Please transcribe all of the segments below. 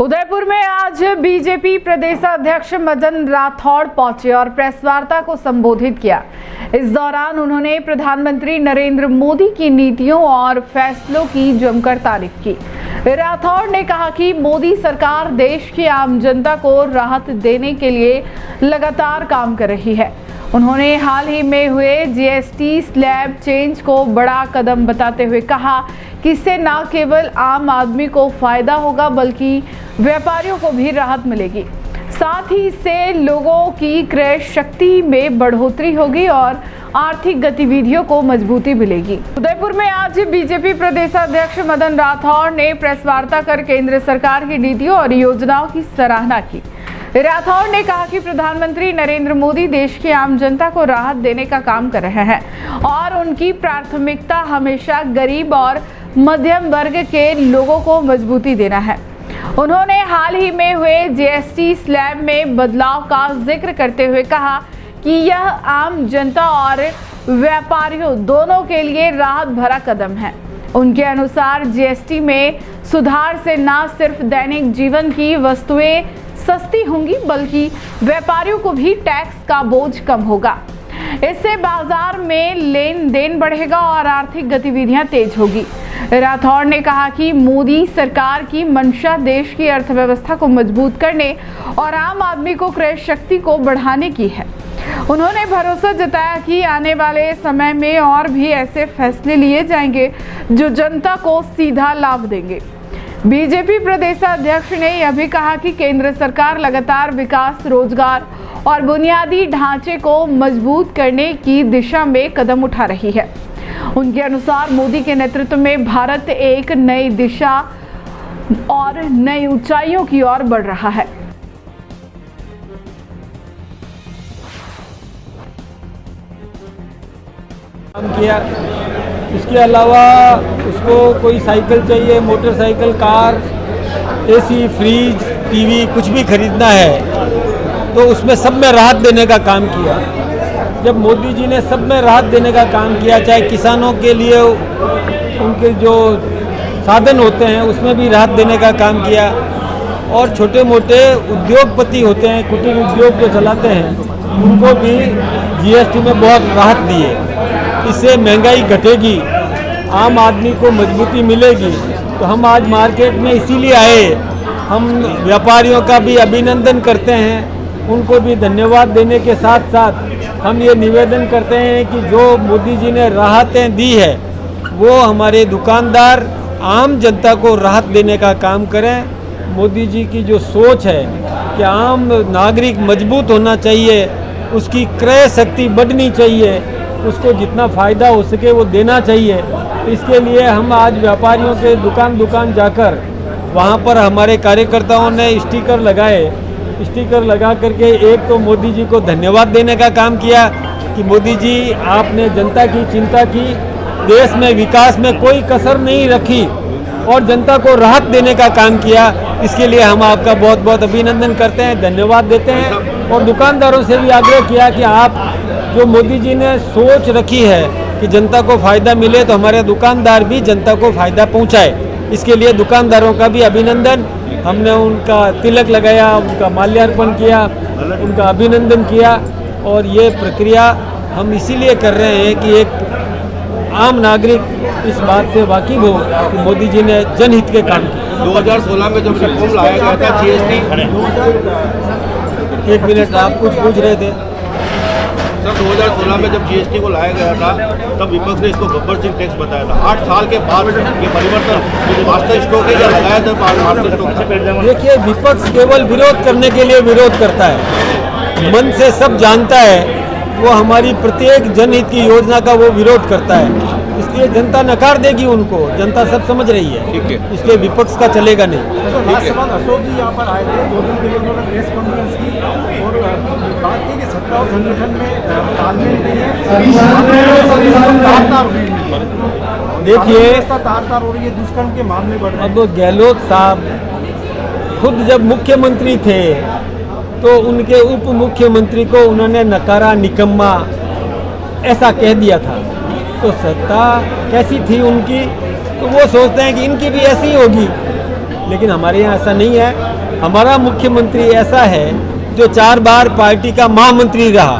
उदयपुर में आज बीजेपी प्रदेशाध्यक्ष मदन राठौड़ पहुंचे और प्रेस वार्ता को संबोधित किया। इस दौरान उन्होंने प्रधानमंत्री नरेंद्र मोदी की नीतियों और फैसलों की जमकर तारीफ की। राठौड़ ने कहा कि मोदी सरकार देश की आम जनता को राहत देने के लिए लगातार काम कर रही है। उन्होंने हाल ही में हुए जीएसटी स्लैब चेंज को बड़ा कदम बताते हुए कहा कि इससे न केवल आम आदमी को फायदा होगा बल्कि व्यापारियों को भी राहत मिलेगी। साथ ही इससे लोगों की क्रय शक्ति में बढ़ोतरी होगी और आर्थिक गतिविधियों को मजबूती मिलेगी। उदयपुर में आज बीजेपी प्रदेशाध्यक्ष मदन राठौड़ ने प्रेस वार्ता कर केंद्र सरकार की नीतियों और योजनाओं की सराहना की। राठौड़ ने कहा कि प्रधानमंत्री नरेंद्र मोदी देश की आम जनता को राहत देने का काम कर रहे हैं और उनकी प्राथमिकता हमेशा गरीब और मध्यम वर्ग के लोगों को मजबूती देना है। उन्होंने हाल ही में हुए जीएसटी स्लैब में बदलाव का जिक्र करते हुए कहा कि यह आम जनता और व्यापारियों दोनों के लिए राहत भरा कदम है। उनके अनुसार जीएसटी में सुधार से न सिर्फ दैनिक जीवन की वस्तुएं सस्ती होंगी बल्कि व्यापारियों को भी टैक्स का बोझ कम होगा। इससे बाजार में लेन देन बढ़ेगा और आर्थिक गतिविधियां तेज होगी। राठौड़ ने कहा कि मोदी सरकार की मंशा देश की अर्थव्यवस्था को मजबूत करने और आम आदमी को क्रय शक्ति को बढ़ाने की है। उन्होंने भरोसा जताया कि आने वाले समय में और भी ऐसे फैसले लिए जाएंगे जो जनता को सीधा लाभ देंगे। बीजेपी प्रदेशाध्यक्ष ने यह भी कहा कि केंद्र सरकार लगातार विकास, रोजगार और बुनियादी ढांचे को मजबूत करने की दिशा में कदम उठा रही है। उनके अनुसार मोदी के नेतृत्व में भारत एक नई दिशा और नई ऊंचाइयों की ओर बढ़ रहा है। किया इसके अलावा उसको कोई साइकिल चाहिए, motorcycle, car, AC, fridge, TV कुछ भी खरीदना है तो उसमें सब में राहत देने का काम किया। जब मोदी जी ने सब में राहत देने का काम किया, चाहे किसानों के लिए उनके जो साधन होते हैं उसमें भी राहत देने का काम किया और छोटे मोटे उद्योगपति होते हैं, कुटीर उद्योग जो चलाते हैं उनको भी जीएसटी में बहुत राहत दी है। इससे महंगाई घटेगी, आम आदमी को मजबूती मिलेगी। तो हम आज मार्केट में इसीलिए आए। हम व्यापारियों का भी अभिनंदन करते हैं, उनको भी धन्यवाद देने के साथ साथ हम ये निवेदन करते हैं कि जो मोदी जी ने राहतें दी है वो हमारे दुकानदार आम जनता को राहत देने का काम करें। मोदी जी की जो सोच है कि आम नागरिक मजबूत होना चाहिए, उसकी क्रय शक्ति बढ़नी चाहिए, उसको जितना फ़ायदा हो सके वो देना चाहिए। इसके लिए हम आज व्यापारियों के दुकान जाकर वहाँ पर हमारे कार्यकर्ताओं ने स्टिकर लगाए। स्टिकर लगा करके एक तो मोदी जी को धन्यवाद देने का काम किया कि मोदी जी आपने जनता की चिंता की, देश में विकास में कोई कसर नहीं रखी और जनता को राहत देने का काम किया। इसके लिए हम आपका बहुत बहुत अभिनंदन करते हैं, धन्यवाद देते हैं और दुकानदारों से भी आग्रह किया कि आप जो मोदी जी ने सोच रखी है कि जनता को फ़ायदा मिले तो हमारे दुकानदार भी जनता को फ़ायदा पहुंचाए। इसके लिए दुकानदारों का भी अभिनंदन। हमने उनका तिलक लगाया, उनका माल्यार्पण किया, उनका अभिनंदन किया और ये प्रक्रिया हम इसीलिए कर रहे हैं कि एक आम नागरिक इस बात से वाकिफ हो कि मोदी जी ने जनहित के काम किए। 2016 में जब रिफॉर्म लाया गया था जीएसटी, एक मिनट आप कुछ पूछ रहे थे सर। 2016 में जब जीएसटी को लाया गया था तब विपक्ष ने इसको गब्बर सिंह टैक्स बताया था। 8 साल के बाद ये परिवर्तन मास्टर स्ट्रोक है या लगाया था मास्टर स्ट्रोक? देखिए, विपक्ष केवल विरोध करने के लिए विरोध करता है, मन से सब जानता है वो हमारी प्रत्येक जनहित की योजना का वो विरोध करता है। इसलिए जनता नकार देगी उनको, जनता सब समझ रही है। ठीक है, इसलिए विपक्ष का चलेगा नहीं। अशोक जी यहाँ पर आए थे, 2 दिन के लिए उन्होंने प्रेस कॉन्फ्रेंस की और बात की कि सत्ता और संगठन में तालमेल नहीं है। देखिए, तार हो रही है, दुष्कर्म के मामले बढ़ रहे हैं। अब गहलोत साहब खुद जब मुख्यमंत्री थे तो उनके उप मुख्यमंत्री को उन्होंने नकारा, निकम्मा ऐसा कह दिया था। तो सत्ता कैसी थी उनकी, तो वो सोचते हैं कि इनकी भी ऐसी ही होगी। लेकिन हमारे यहाँ ऐसा नहीं है। हमारा मुख्यमंत्री ऐसा है जो 4 बार पार्टी का महामंत्री रहा,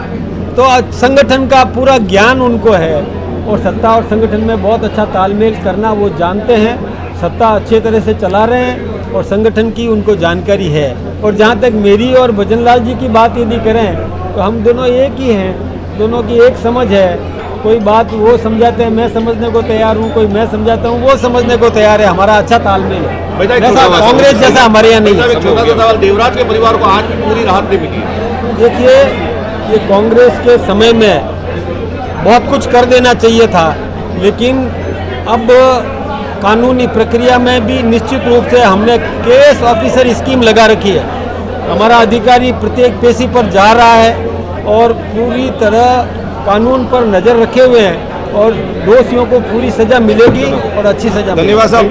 तो संगठन का पूरा ज्ञान उनको है और सत्ता और संगठन में बहुत अच्छा तालमेल करना वो जानते हैं। सत्ता अच्छे तरह से चला रहे हैं और संगठन की उनको जानकारी है। और जहाँ तक मेरी और भजनलाल जी की बात यदि करें तो हम दोनों एक ही हैं, दोनों की एक समझ है। कोई बात वो समझाते हैं, मैं समझने को तैयार हूँ, कोई मैं समझाता हूँ, वो समझने को तैयार है। हमारा अच्छा तालमेल है, ऐसा कांग्रेस जैसा हमारे यहाँ नहीं है। छोटा सा सवाल, देवराज के परिवार को आज भी पूरी राहत नहीं मिली। देखिए, ये कांग्रेस के समय में बहुत कुछ कर देना चाहिए था, लेकिन अब कानूनी प्रक्रिया में भी निश्चित रूप से हमने केस ऑफिसर स्कीम लगा रखी है। हमारा अधिकारी प्रत्येक पेशी पर जा रहा है और पूरी तरह कानून पर नज़र रखे हुए हैं और दोषियों को पूरी सज़ा मिलेगी और अच्छी सज़ा। धन्यवाद साहब।